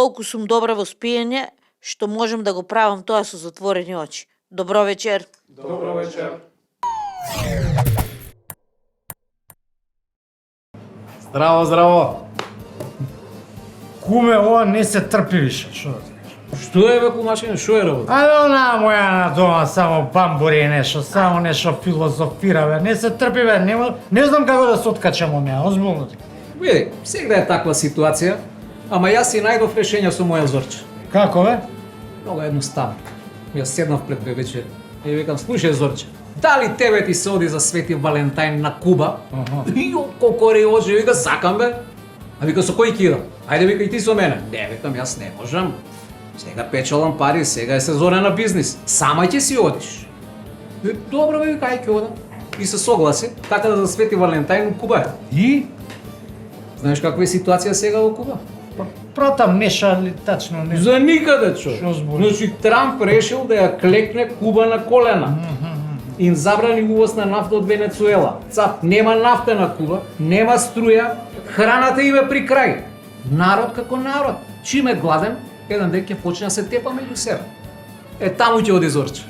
толку сум добра во спиење, што можам да го правам тоа со затворени очи. Добро вечер. Добро вечер. Здраво, здраво. Куме, ова не се трпи више, шо да ти кажам? Што е бе кумачине, шо е работа? Она моја на дома само бамбури нешто, само нешто филозофира, бе. Не се трпи, бе. Не знам како да се откачам од неа, озбилно ти. Види, сегда е таква ситуација, ама јас си најдов решење со моја Зорче. Како, бе? Много едноставно. Јас седнав пред две вечери и викам, слушај Зорче, дали тебе ти се оди за Свети Валентајн на Куба? И кокори очи, вика, сакам бе. А вика, со кој кида? Ајде вика и ти со мене. Не, викам, јас не можам. Сега печалам пари, сега е сезона на бизнис. Сама ќе си одиш. Добро бе, вика, ај ќе одам. И се согласи, така да за Свети Валентајн у Куба. И? Знаеш каква е ситуација сега во Куба? Пратам нешто, али тачно не. За никаде, чо. Што збори? Значи, Трамп решил да ја клекне Куба на колена. Им забрани увоз на нафта од Венецуела. Цап, нема нафта на Куба, нема струја, храната им е при крај. Народ како народ. Чим е гладен, еден ден ќе почне да се тепа меѓу себе. Е, таму ќе оди Зорче.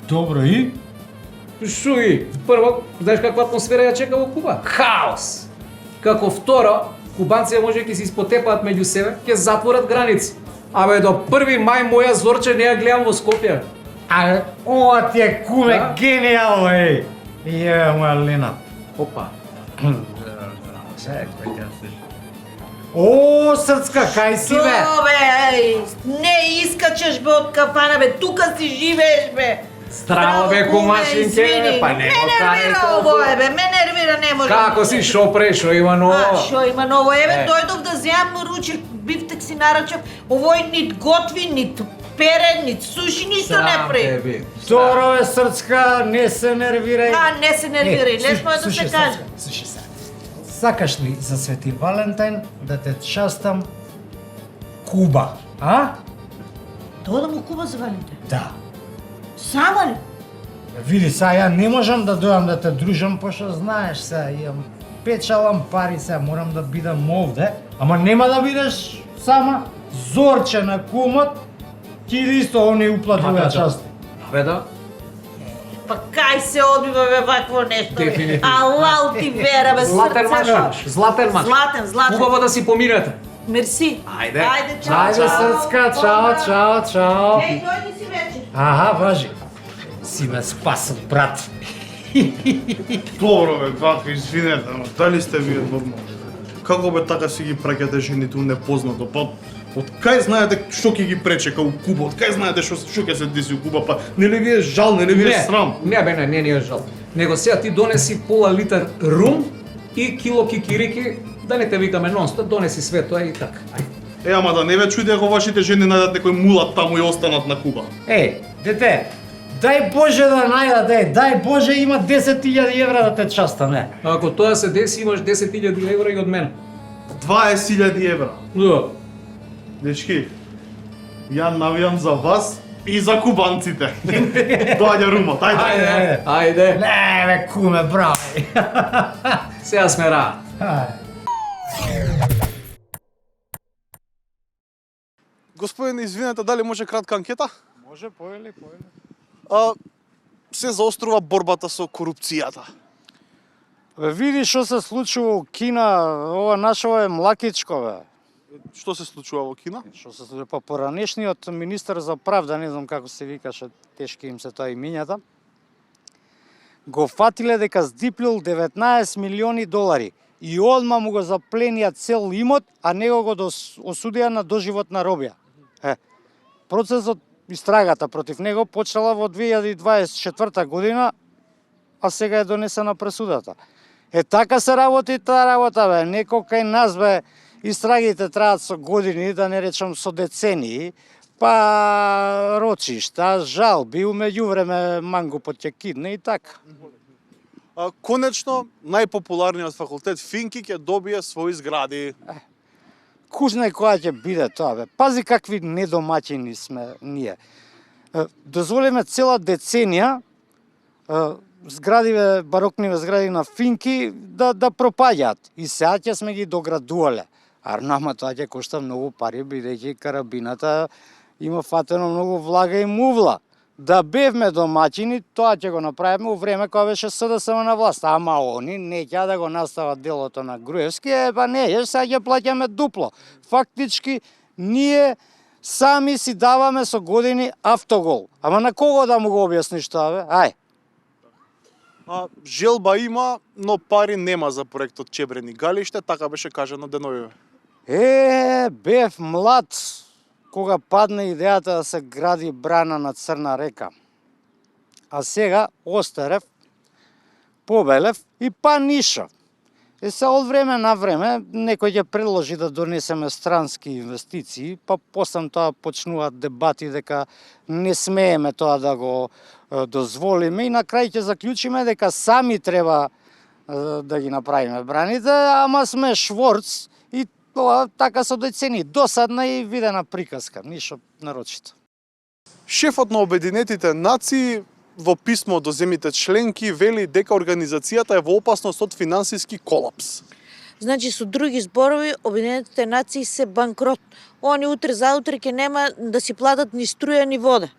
Добро, и? Шо и? Прво, знаеш каква атмосфера ја чека во Куба? Хаос! Како второ, кубанците може ќе се испотепаат меѓу себе, ќе затворат граници. Абе, до 1 мај моја Зорче не ја гледам во Скопје. А, ова ти е куме Да? генијално, еј. Је, моја Лина. Опа. О, срцка, кај си, бе? Бе, не искачеш бе од кафана, бе, тука си живееш, бе. Здраво бе, куме, кумачинке, извини. па не го Ме карај нервира толку. ово, бе, ме нервира, не може. Како си, шо пре, шо има ново? Шо има ново? Еве, Е. дојдов да земам ручек, бифтек си нарачав, овој нит готви, нит пере, нит суши, ништо не прави. Добро, бе, срцка, не се нервирај. А, не се нервирај, лесно е да слушај, се каже. срцка, слушај се. Сакаш ли за Свети Валентајн да те частам Куба, а? Тоа да му Куба за Валентин. Да. Само ли? Види, сега ја не можам да дојам да те дружам, пошто знаеш сега, имам печалам пари сега, морам да бидам овде, ама нема да бидеш сама. Зорче на кумот, ти исто они уплатува части. Бе да, Па кај се одбива бе вакво нешто? бе? Дефинитивно. Алал ти вера бе, златен мач срцето. имаш, златен мач. Златен. Убаво да си помирате. Мерси. Ајде. Ајде, чао. Ајде, срцка, чао, чао, чао. Еј, дојди си вечер. Аха, важи. Си ме спасил, брат. Добро бе, братко, извинете, ама дали сте вие нормални? Како бе така си ги праќате жените у непознато? Па, од кај знаете што ќе ги пречека у Куба? Од кај знаете што ќе се деси у Куба? Па, не ли ви е жал, не ли ви е срам? Не бе, не ни е жал. Него сега ти донеси пола литар рум и кило кикирики, да не те викаме нонстоп, донеси све тоа и така. Ајде. Е, ама да не ве чуди ако вашите жени најдат некој мулат таму и останат на Куба. Еј, дете, дај Боже да најдат, дај Боже има 10.000 евра да те частам, не. Ако тоа се деси, имаш 10.000 евра и од мене. 20.000 евра. Да. Дечки, ја навијам за вас и за кубанците. Доаѓа румот, ајде. Ајде. Не, бе, куме, браво. Сега сме раат. Господин, извинете, дали може кратка анкета? Може, поели. Се заострува борбата со корупцијата. Види што се случува во Кина, ова нашо е млакичко, бе. Што се случува во Кина? Што се случува, па поранешниот министер за правда, не знам како се викаше, тешки им се тоа имињата, го фатиле дека здиплил 19 милиони долари и одма му го запленија цел имот, а него го осудија на доживотна робија. Процесот, истрагата против него почела во 2024 година, а сега е донесена пресудата. Така се работи таа работа, бе. Некој кај нас, бе, истрагите траат со години, да не речам со децении, па рочишта, жалби, умеѓу време мангупот ќе кидне и така. Конечно, најпопуларниот факултет Финки ќе добие своји згради. Куш знај која ќе биде тоа, бе. Пази какви недомаќини сме ние. Дозволиме цела деценија зградиве, барокниве згради на Финки да пропаѓаат. И сега ќе сме ги доградувале. А нама тоа ќе кошта многу пари, бидејќи карабината има фатено многу влага и мувла. Да бевме домаќини, тоа ќе го направиме у време кога беше СДСМ на власт. Ама они не ќе да го настават делото на Груевски, па не, сега ќе плаќаме дупло. Фактички, ние сами си даваме со години автогол. Ама на кого да му го објасниш тоа, бе? Ај. Желба има, но пари нема за проектот Чебрени галиште, така беше кажано деновиве. Бев млад кога падна идејата да се гради брана на Црна река. А сега остарев, побелев и па ниша. Се од време на време некој ќе предложи да донесеме странски инвестиции, па после тоа почнуваат дебати дека не смееме тоа да го дозволиме и на крај ќе заклучиме дека сами треба да ги направиме браните, ама сме шворц и тоа така со децени, досадна и видена приказка, ништо нарочито. Шефот на Обединетите нации во писмо до земјите членки вели дека организацијата е во опасност од финансиски колапс. Значи, со други зборови, Обединетите нации се банкрот. Они утре заутре ќе нема да си платат ни струја ни вода.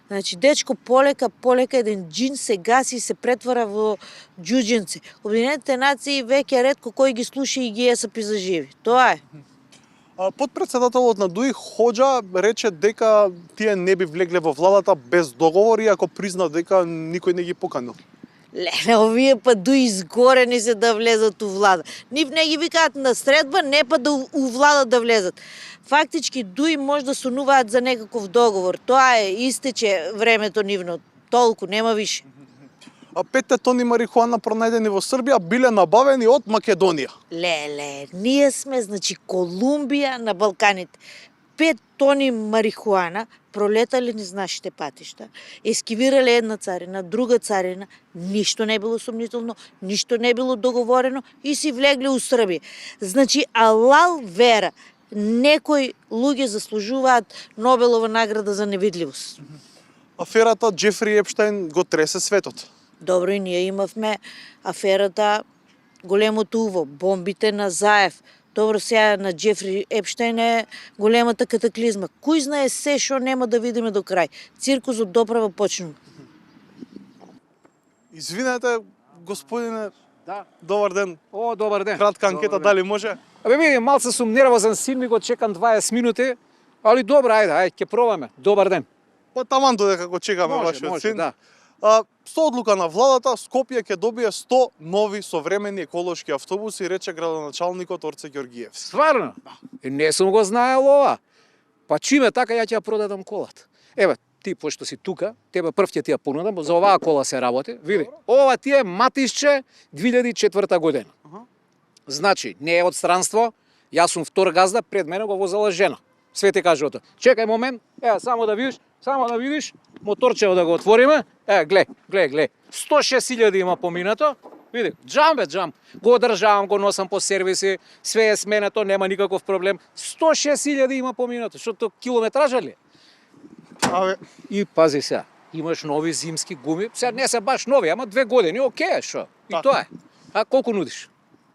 Значи, дечко, полека еден џин се гаси и се претвара во џуџенце. Обединетите нации веќе ретко кој ги слуша и ги есапи за живи. Тоа е. Подпредседателот на ДУИ Хоџа рече дека тие не би влегле во владата без договор, иако призна дека никој не ги поканил. Леле, овие па ду изгорени се да влезат у влада. Нив не ги викаат на средба, не па да у влада да влезат. Фактички ДУИ може да сонуваат за некаков договор. Тоа е, истече времето нивно. Толку, нема више. 5 тони марихуана пронајдени во Србија биле набавени од Македонија. Леле, ние сме, значи, Колумбија на Балканите. 5 тони марихуана пролетале низ нашите патишта, ескивирале една царина, друга царина, ништо не било сомнително, ништо не било договорено и си влегле у Србија. Значи, алал вера, некои луѓе заслужуваат Нобелова награда за невидливост. Аферата Џефри Епштајн го тресе светот. Добро, и ние имавме аферата големото уво, бомбите на Заев. Добро, сега на Џефри Епштајн е големата катаклизма. Кој знае се што нема да видиме до крај. Циркусот доправа почнува. Извинете, господине. Да. Добар ден. О, добар ден. Кратка анкета, дали може? Абе, види, малце сум нервозен, син ми го чекам 20 минути, али добро, ајде, ќе пробаме. Добар ден. Па таман додека го чекаме вашиот син. Да. Со одлука на владата, Скопје ќе добие 100 нови современи еколошки автобуси, рече градоначалникот Орце Ѓоргиев. Стварно? Не сум го знаел ова. Па чиме така, ја ќе ја продадам колата. Еве, ти пошто си тука, тебе прв ќе ти ја понудам, за оваа кола се работи. Види, ова ти е Матисче 2004 година. Значи, не е од странство, јас сум втор газда, пред мене го возела жена. Свети каже ото. Чекај момент, само да видиш, моторчево да го отвориме. Гле. 106.000 има поминато. Види, джам. Го одржавам, го носам по сервиси, све е сменето, нема никаков проблем. 106.000 има поминато, што километража ли? И пази сега, имаш нови зимски гуми, сега не се баш нови, ама 2 години, окей, шо? И тоа е. А колку нудиш?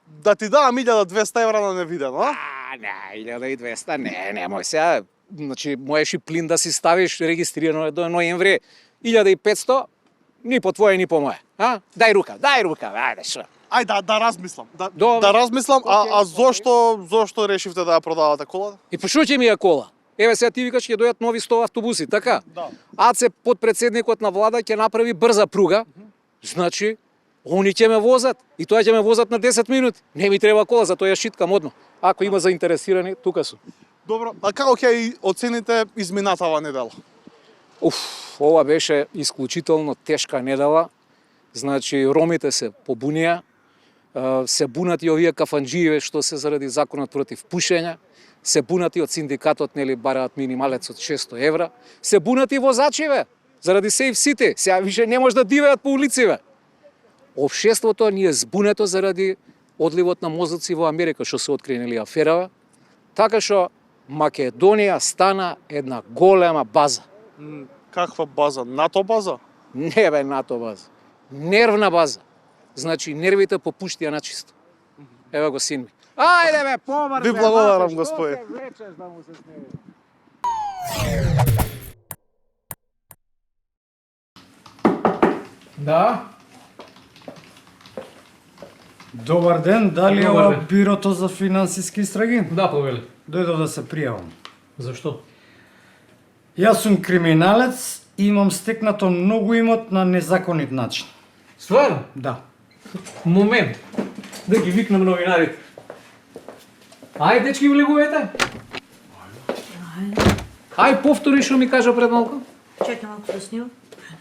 Да ти дадам 1200 евра на невидено, а? Не, 1200, немој сега. Значи, можеш и плин да си ставиш регистрирано до ноември. 1500, ни по твое, ни по мое. Дај рука, ајде шо. Ајде, да размислам. Добре. Да размислам, а зошто решивте да ја продавате колата? И пошто ќе ми ја кола? Еве сега ти викаш ќе дојдат нови 100 автобуси, така? Да. Аце подпредседникот на влада ќе направи брза пруга. Значи, они ќе ме возат и тоа ќе ме возат на 10 минути. Не ми треба кола, затоа ја шиткам одно. Ако има заинтересирани, тука сум. Добро, а како ќе оцените изминатава недела? Ова беше исклучително тешка недела. Значи, ромите се побунија, се бунат и овие кафанџиеве што се заради законот против пушење, се бунат и од синдикатот, нели, бараат минималец од 600 евра, се бунат и возачиве, заради Safe City, сега више не може да дивеат по улициве. Општеството ни е збунето заради одливот на мозоци во Америка, што се открили аферава, така што Македонија стана една голема база. Каква база? НАТО база? Не бе НАТО база. Нервна база. Значи, нервите попуштија на чисто. Ева го син ми. Ајде бе, побрзо. Ви благодарам, господи. Што се влечеш да му се смееш? Да? Добар ден, дали е Добар ова ден. бирото за финансиски истраги? Да, повели. Дојдов да се пријавам. Зашто? Јас сум криминалец и имам стекнато многу имот на незаконит начин. Стварно? Да. Момент. Да ги викнам новинарите. Ај, дечки, влегувате. Ај, повтори што ми кажа пред малку. Чекай малку да снимам.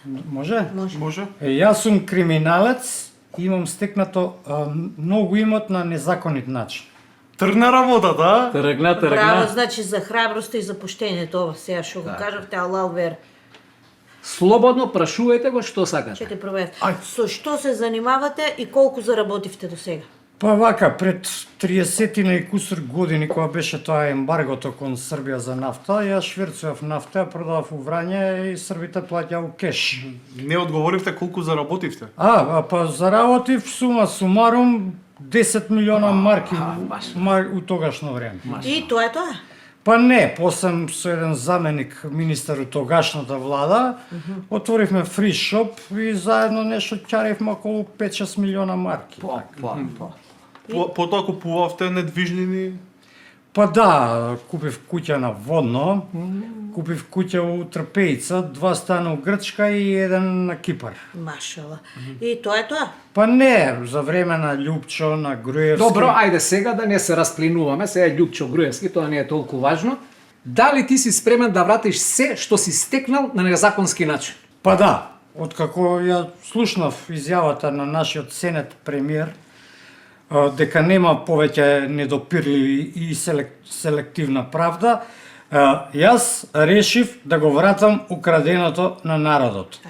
Може? Може? Јас сум криминалец и имам стекнато многу имот на незаконит начин. Тргна работата, а? Тргна, Браво, значи за храброста и за поштењето ова сега што го кажавте, алал вер. Слободно прашувајте го што сакате. Чекај провер. Со што се занимавате и колку заработивте до сега? Па вака, пред 30 и кусур години, кога беше тоа ембаргото кон Србија за нафта, јас шверцував нафта, продавав у Врање и србите плаќаа у кеш. Не одговоривте колку заработивте. Па заработив сума сумарум 10 милиона марки у тогашно време. И тоа е тоа? Па не, после со еден заменик министар у тогашната влада, отворивме фри шоп и заедно нешто ќаривме околу 5-6 милиона марки. Потоа купувавте недвижнини. Па да, купив куќа на Водно, купив куќа у Трпејца, 2 стана у Грчка и еден на Кипар. Машала. И тоа е тоа? Па не, за време на Љупчо, на Груевски. Добро, ајде сега да не се расплинуваме, сега е Љупчо Груевски, тоа не е толку важно. Дали ти си спремен да вратиш се што си стекнал на незаконски начин? Па да, откако ја слушнав изјавата на нашиот сенет премиер, дека нема повеќе недопирливи и селективна правда, јас решив да го вратам украденото на народот.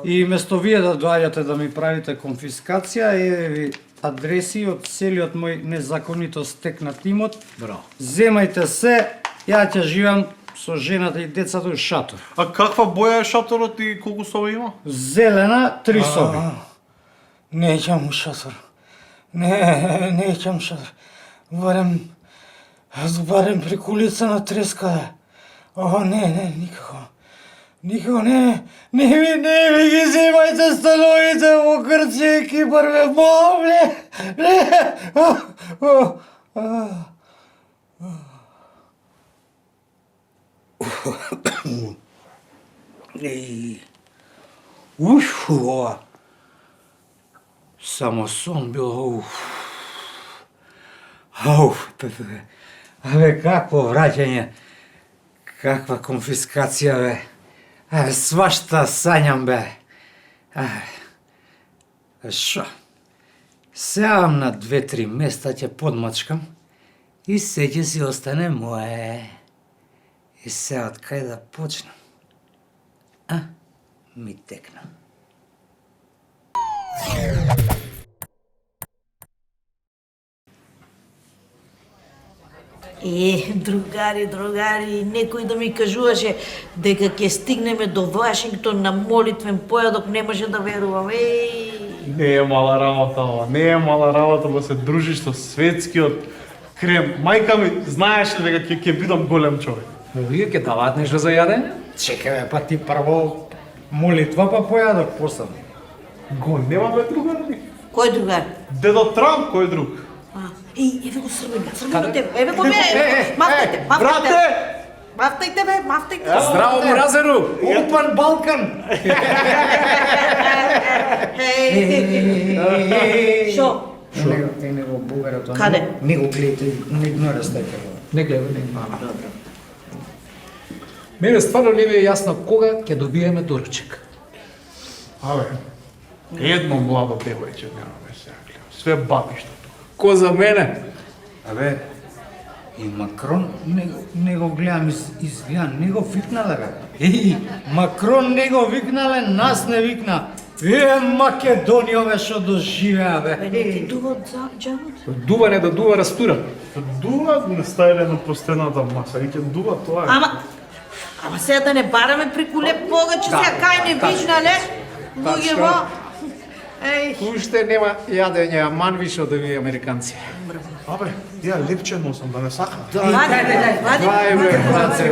И место вие да доаѓате да ми правите конфискација, еве ви адреси од целиот мој незаконито стекнат имот. Браво. Земајте се, ја ќе живеам со жената и децата у шатор. А каква боја е шаторот и колку соби има? Зелена, 3 соби. Не ќам у шатор. Не ќам шатор. Барем преку улица на Треска. Не, никако. Никако не ви ги земајте становите во Грција и Кипар, бе, молам, ова. Само сон бил, Абе, какво враќање, каква конфискација, бе. Абе, свашта сањам, бе. Шо? Сеам на 2-3 места, ќе подмачкам и се ќе си остане мое. И се од кај да почнам? Ми текна. Другари, некој да ми кажуваше дека ќе стигнеме до Вашингтон на молитвен појадок, не може да верувам. Не е мала работа ова, не е мала работа да се дружиш со светскиот крем. Мајка ми знаеше дека ќе бидам голем човек. Вие ќе даваат нешто за јадење? Чекај, бе, па ти прво молитва, па појадок после. Го немаме другар ли? Кој другар? Дедо Трамп, кој друг? Еве го Србина, еве го бе, мафтајте, бе. Здраво, Буразеру! Опан Балкан! Шо? Не го бугарето. Каде? Не го гледате, не игнора стајте. Не гледа, не. Мене стварно не ми е јасно кога ќе добиеме доручек. Абе, едно младо девојче немаме сега. Све бабишто. Ко за мене? Абе, и Макрон не го гледам изгледам, не го викнале, бе. Макрон не го викнале, нас не викна. Македонија, бе, што доживеа, бе. Не ти дува од джамот? Дува не да дува растура. Дува не стајле на постената маса, и ќе дува тоа. Ама сега да не бараме преку леп повеќе, сега кај не вижнале, луѓе во. Уште нема јадење аман више од овие американци. Абе, ја лепче носам да не сака. Дај бе, браце.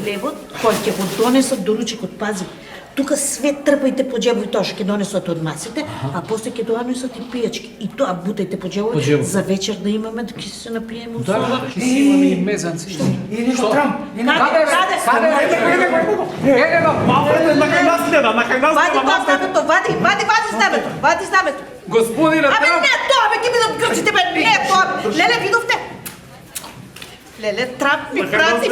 Лебот, кој ќе го донесат до ручекот, пази. Тука све трпајте по џебови тоа што ќе донесат од масите, а после ќе донесат и пијачки. И тоа бутајте по џебови за вечер да имаме да ќе се напиеме од соба. Да, ќе си имаме и мезанци. И него Трамп. Каде? Малфред, накај нас гледа, накај нас Вади гледа. тоа знамето, вади знамето. Господине Абе Трамп. не тоа, бе, ќе бидат грците, бе, не тоа. Леле, видовте? Леле, Трамп ми прати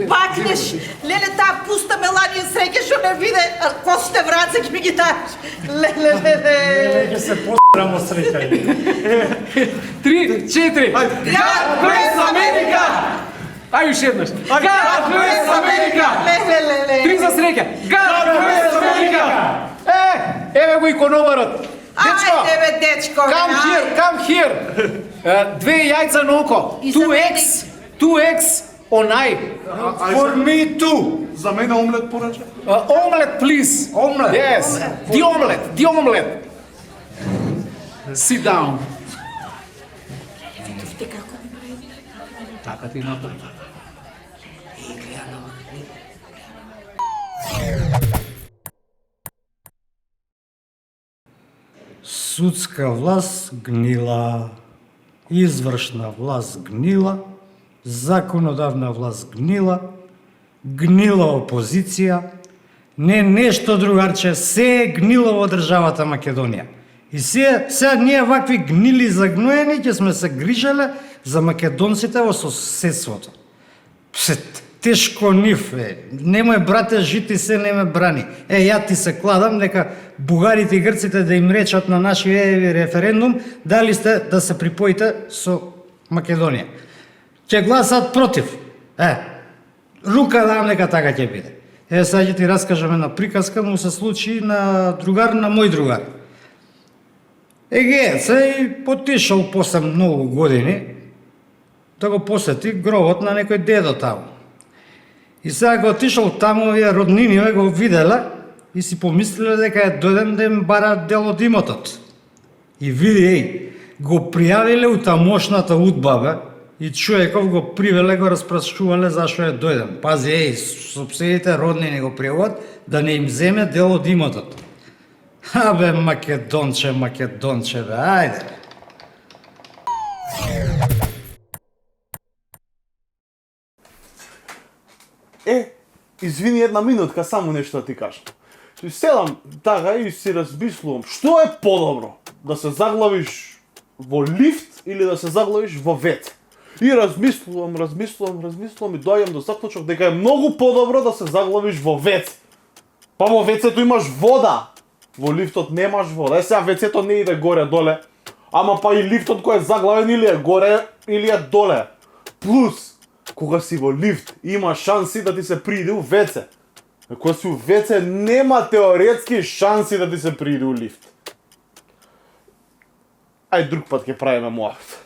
бакнеш. Леле, таа пуста Меланија среќа што не виде, а косите враца ќе ми ги даш. Леле. Ќе се посрамо среќа. 3, 4. God bless America! Ај уште еднаш. God bless America. Леле. 3 за среќа. God bless America. Еве го икономарот. Дечко. Ајде, бе, дечко. Come here. Две јајца на око. И за 2x on eye. For me too. За мене омлет порача. Omelet, please. Omelet? Yes. The omelet. Sit down. Видовте како? Така ти направи. Судска власт гнила, извршна власт гнила, законодавна власт гнила, гнила опозиција, не нешто другарче, се е гнило во државата Македонија. И сега ние вакви гнили загноени ќе сме се грижеле за македонците во соседството. Тешко нив е. Немој брате жити се не ме брани. Ја ти се кладам дека бугарите и грците да им речат на нашиот референдум дали сте да се припоите со Македонија. Ќе гласат против. Рука дам дека така ќе биде. Сега ќе ти раскажам една приказка, му се случи на другар на мој другар. Се потишал после многу години да го посети гробот на некој дедо таму. И сега го отишол таму, овие родниниве го виделе и си помислиле дека е дојден да им бара дел од имотот. И види, го пријавиле у тамошната удба, и човеков го привеле, го распрашувале зашо е дојден. Пази, сопседите роднини го пријават да не им земе дел од имотот. Абе, македонче, бе, ајде. Извини една минутка, само нешто да ти кажам. Си седам така и си размислувам, што е подобро? Да се заглавиш во лифт или да се заглавиш во вет? И размислувам и доаѓам до заклучок дека е многу подобро да се заглавиш во вет. Па во вецето имаш вода. Во лифтот немаш вода. Сега вецето не иде горе-доле. Ама па и лифтот кој е заглавен или е горе или е доле. Плюс, кога си во лифт, има шанси да ти се прииде у веце. Кога си у веце, нема теоретски шанси да ти се прииде у лифт. Ај друг пат ќе правиме муавет.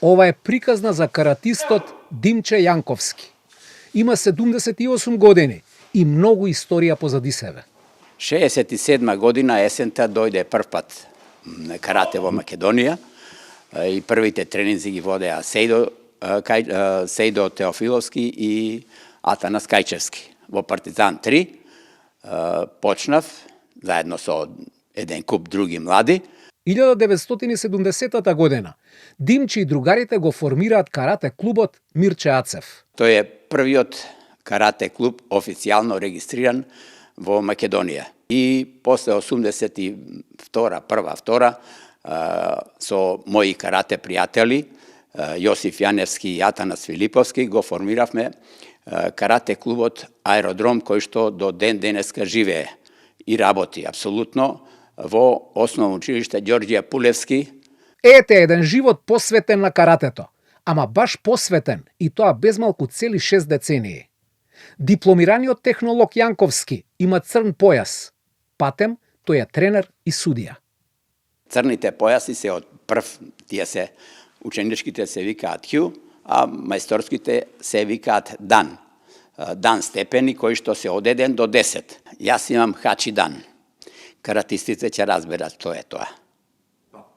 Ова е приказна за каратистот Димче Јанковски. Има 78 години и многу историја позади себе. 67 година есента дојде првпат карате во Македонија и првите тренинзи ги водеа Сејдо Теофиловски и Атанас Кајчевски. Во Партизан 3 почнав заедно со еден куп други млади. 1970 година Димче и другарите го формираат карате клубот Мирче Ацев. Тој е првиот карате клуб официјално регистриран во Македонија. И после 82-2 со мои карате пријатели Јосиф Јаневски и Атанас Филиповски го формиравме карате клубот Аеродром, кој што до ден денеска живее и работи апсолутно во основно училиште Ѓорѓе Пулевски. Ете еден живот посветен на каратето, ама баш посветен и тоа безмалку цели 6 децении. Дипломираниот технолог Јанковски има црн појас. Патем, тој е тренер и судија. Црните појаси се од прв, тие се ученичките се викаат Q, а мајсторските се викаат дан. Дан степени кои што се од 1 до 10. Јас имам хачи дан. Каратистите ќе разберат што е тоа.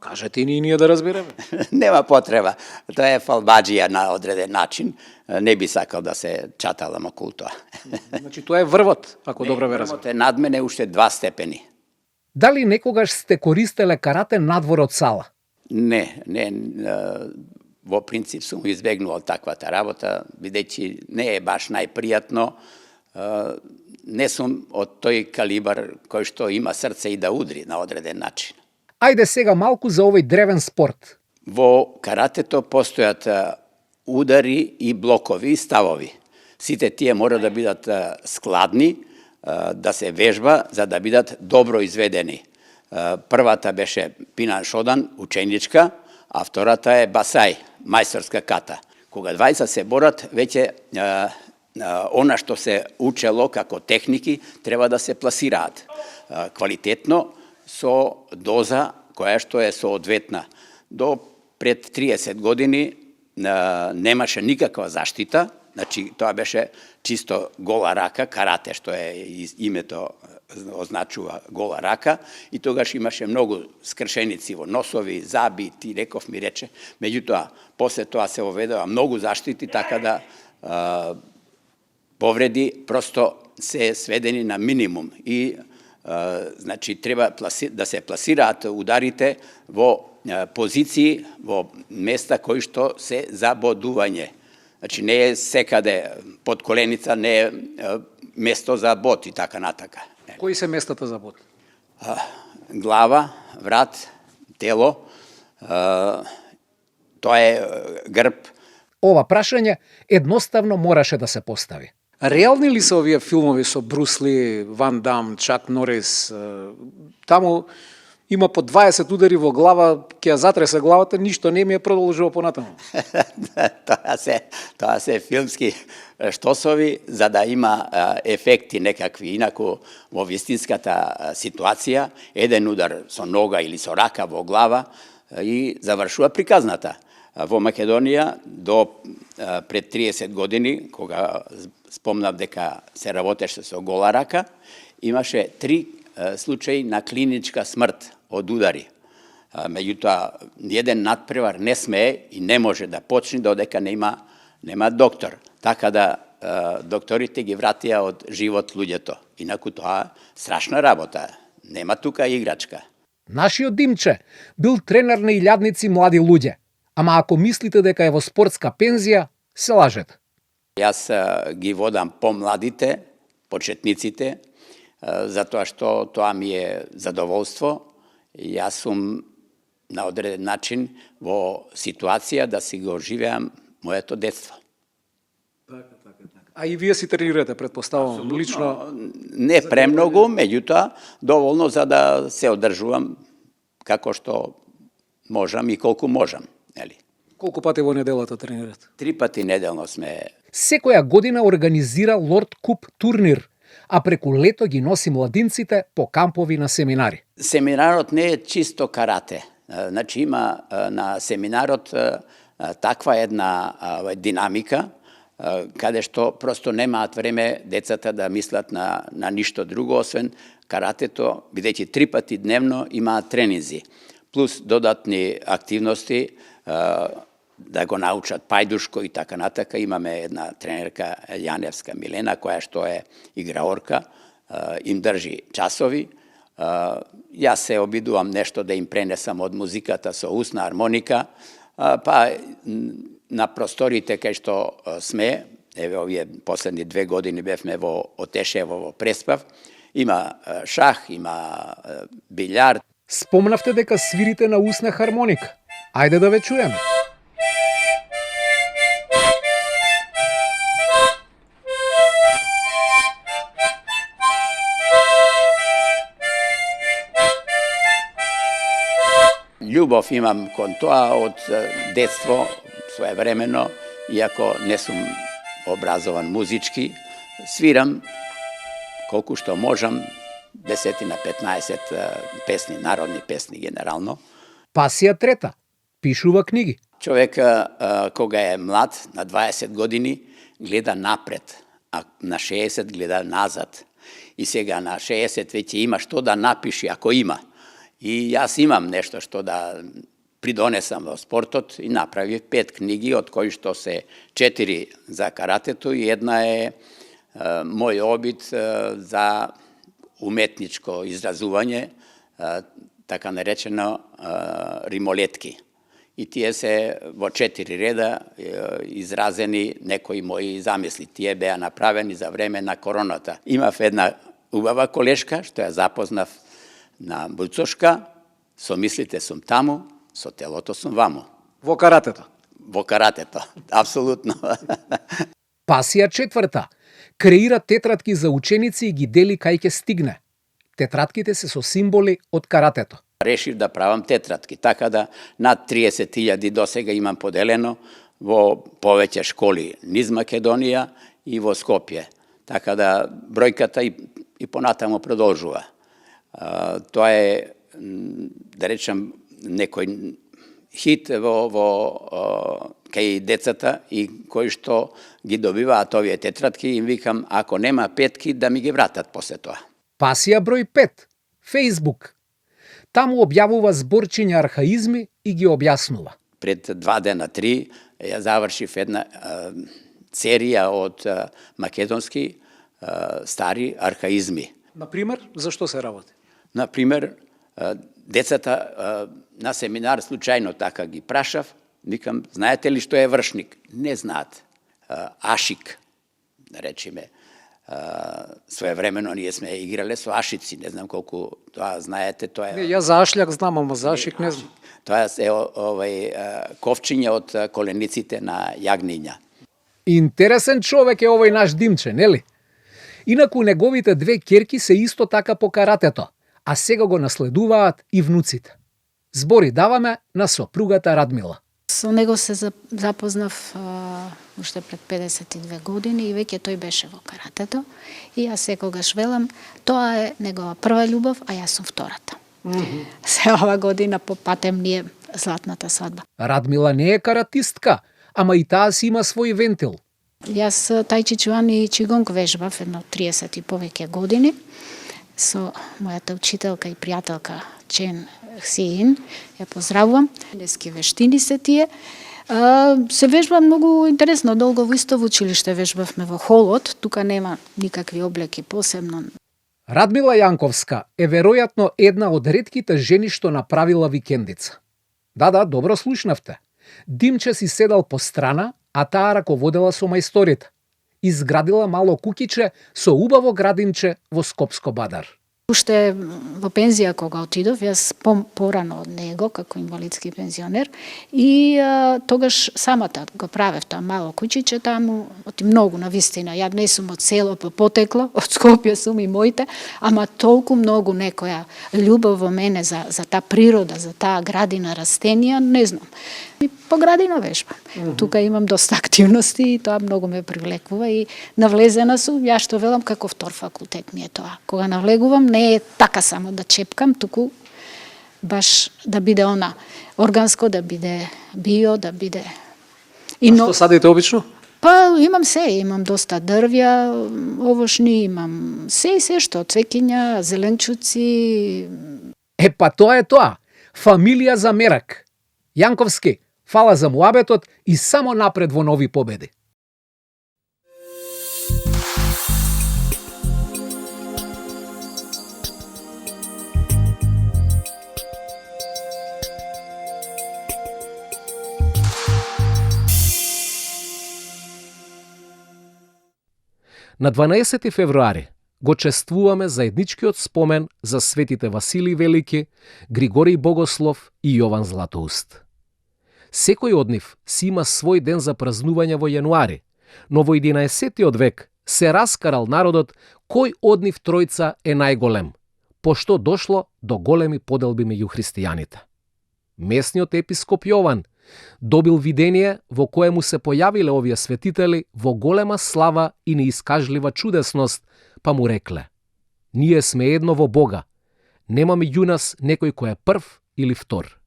Кажете и ние да разбереме. Нема потреба. Тоа е фалбаџија на одреден начин. Не би сакал да се чаталам околу тоа. Значи тоа е врвот, ако добро ве разберам. Врвот е над мене уште 2 степени. Дали некогаш сте користеле карате надвор од сала? Не, во принцип сум избегнувал таквата работа, бидејќи не е баш најпријатно. Не сум од тој калибар кој што има срце и да удри на одреден начин. Ајде сега малку за овој древен спорт. Во каратето постојат удари и блокови и ставови. Сите тие мора да бидат складни, да се вежба за да бидат добро изведени. Првата беше Пинан Шодан, ученичка, а втората е Басај, мајсторска ката. Кога двајца се борат, веќе она што се учело како техники треба да се пласираат квалитетно со доза која што е соодветна. До пред 30 години немаше никаква заштита, значи тоа беше чисто гола рака, карате што е името означува гола рака, и тогаш имаше многу скршеници во носови, заби, ти реков ми рече, меѓутоа после тоа се оведува многу заштити, така да повреди просто се сведени на минимум и значи треба да се пласираат ударите во позиции, во места кои што се за бодување. Значи не е секаде под коленица, не е место за бод и така натака. Кои се местата за бод? Глава, врат, тело, тоа е грб. Ова прашање едноставно мораше да се постави. Реални ли се овие филмови со Брус Ли, Ван Дам, Чак Норис? Таму има по 20 удари во глава, ќе ја затресе главата, ништо не ми е продолжува понатаму. Тоа се филмски штосови за да има ефекти некакви. Инаку во вистинската ситуација, еден удар со нога или со рака во глава и завршува приказната. Во Македонија до пред 30 години, кога спомнав дека се работеше со гола рака, имаше 3 случаи на клиничка смрт од удари. Меѓутоа, еден надпревар не смее и не може да почне додека нема доктор. Така да докторите ги вратија од живот луѓето. Инаку тоа страшна работа. Нема тука играчка. Нашиот Димче бил тренер на илјадници млади луѓе. Ама ако мислите дека е во спортска пензија, се лажете. Јас ги водам помладите, почетниците, затоа што тоа ми е задоволство. Јас сум на одреден начин во ситуација да си го живеам моето детство. А и вие си тренирате, предпоставувам, лично? Не премногу, меѓутоа доволно за да се одржувам како што можам и колку можам. Нели? Колку пати во неделата тренирате? 3 пати неделно сме. Секоја година организира Лорд Куп турнир, а преку лето ги носи младинците по кампови на семинари. Семинарот не е чисто карате. Значи има на семинарот таква една динамика, каде што просто немаат време децата да мислат на ништо друго, освен каратето, бидејќи 3 пати дневно имаат тренинзи, плюс додатни активности, да го научат пајдушко и така натака. Имаме една тренерка Јаневска Милена, која што е играорка, им држи часови. Јас се обидувам нешто да им пренесам од музиката со усна армоника, па на просторите кај што сме, еве овие последни 2 години бевме во Отешево во Преспав, има шах, има билјард. Спомнавте дека свирите на усна хармоника. Ајде да ве чуеме. Љубов имам кон тоа од детство, своевремено, иако не сум образован музички, свирам колку што можам, 10 на 15 песни, народни песни генерално. Пасија трета. Пишува книги. Човек кога е млад, на 20 години, гледа напред, а на 60 гледа назад. И сега на 60 веќе има што да напиши, ако има. И јас имам нешто што да придонесам во спортот и направив 5 книги, од кои што се 4 за каратето и една е мој обид за уметничко изразување, така наречено римолетки. И тие се во 4 реда изразени некои мои замисли. Тие беа направени за време на короната. Имав една убава колешка, што ја запознав на Буцошка, со мислите сум таму, со телото сум ваму. Во каратето. Во каратето, апсолутно. Пасија четврта. Креира тетратки за ученици и ги дели кај ќе стигне. Тетратките се со символи од каратето. Решив да правам тетратки, така да над 30.000 досега имам поделено во повеќе школи низ Македонија и во Скопје. Така да бројката и понатамо продолжува. Тоа е, да речем, некој хит кај децата и кои што ги добиваат овие тетратки, им викам, ако нема петки, да ми ги вратат после тоа. Пасија број 5. Фејсбук. Таму објавува зборчиња архаизми и ги објаснува. Пред 2 дена, 3, ја завршив една серија од македонски стари архаизми. Например, зашто се работи? Например, децата на семинар случајно така ги прашав, викам, знаете ли што е вршник? Не знаат. Ашик, да речеме. Своевремено ние сме играле со ашици, не знам колку тоа знаете, тоа е... Не, ја за ашљак знам, ама за ашик не знам. Тоа е ковчиња од колениците на јагниња. Интересен човек е овој наш Димче, нели? Инаку неговите 2 ќерки се исто така по каратето, а сега го наследуваат и внуците. Збори даваме на сопругата Радмила. Со него се запознав уште пред 52 години и веќе тој беше во каратето. И јас секогаш велам, тоа е негова прва љубов, а јас сум втората. Се ова година попатем ние златната свадба. Радмила не е каратистка, ама и таа си има свој вентил. Јас тајчи чуан и чигонг вежбав едно 30 и повеќе години со мојата учителка и пријателка Чен Хсиин, ја поздравувам. Дески вештини се тие. Се вежба многу интересно, долго во исто училиште вежбавме во холот, тука нема никакви облеки посебно. Радмила Јанковска е веројатно една од ретките жени што направила викендица. Да, добро слушнавте. Димче си седал по страна, а таа раководела со мајсторите. Изградила мало кукиче со убаво градинче во Скопско Бадар. Уште во пензија кога отидов, јас порано од него како инвалидски пензионер и тогаш самата го правев тоа мало куќиче таму, оти многу на вистина. Ја не сум од село по потекло, од Скопје сум и моите, ама толку многу некоја љубов во мене за таа природа, за таа градина, растенија, не знам. И по градина вежбам. Тука имам доста активности и тоа многу ме привлекува и навлезена сум, ја што велам како втор факултет ми е тоа. Кога навлегувам не е така само да чепкам, туку баш да биде она органско, да биде био, да биде... Што садите обично? Па имам доста дрвја, овошни, имам се што, цвекиња, зеленчуци. Па тоа е тоа. Фамилија за мерак. Јанковски, фала за муабетот и само напред во нови победи. На 12 февруари го чествуваме заедничкиот спомен за светите Василий Велики, Григорий Богослов и Јован Златоуст. Секој од нив си има свој ден за празнување во јануари, но во 11 век се раскарал народот кој од нив тројца е најголем, пошто дошло до големи поделби меѓу христијаните. Месниот епископ Јован Добил видение во кое му се појавиле овие светители во голема слава и неискажлива чудесност, па му рекле: ние сме едно во Бога. Нема меѓу нас некој кој е прв или втор.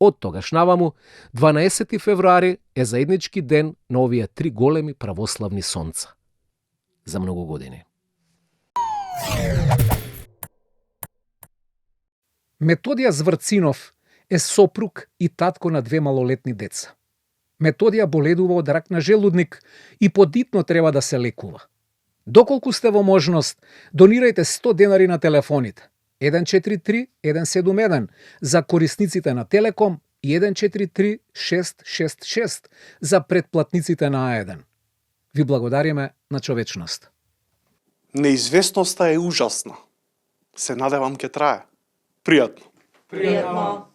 Од тогаш наваму, 12 февруари е заеднички ден на овие три големи православни сонца. За многу години. Методија Зврцинов е сопруг и татко на 2 малолетни деца. Методија боледува од рак на желудник и подитно треба да се лекува. Доколку сте во можност, донирајте 100 денари на телефоните 143 171 за корисниците на Телеком и 143 666 за претплатниците на А1. Ви благодариме на човечност. Неизвестноста е ужасна. Се надевам ќе трае. Пријатно. Пријатно.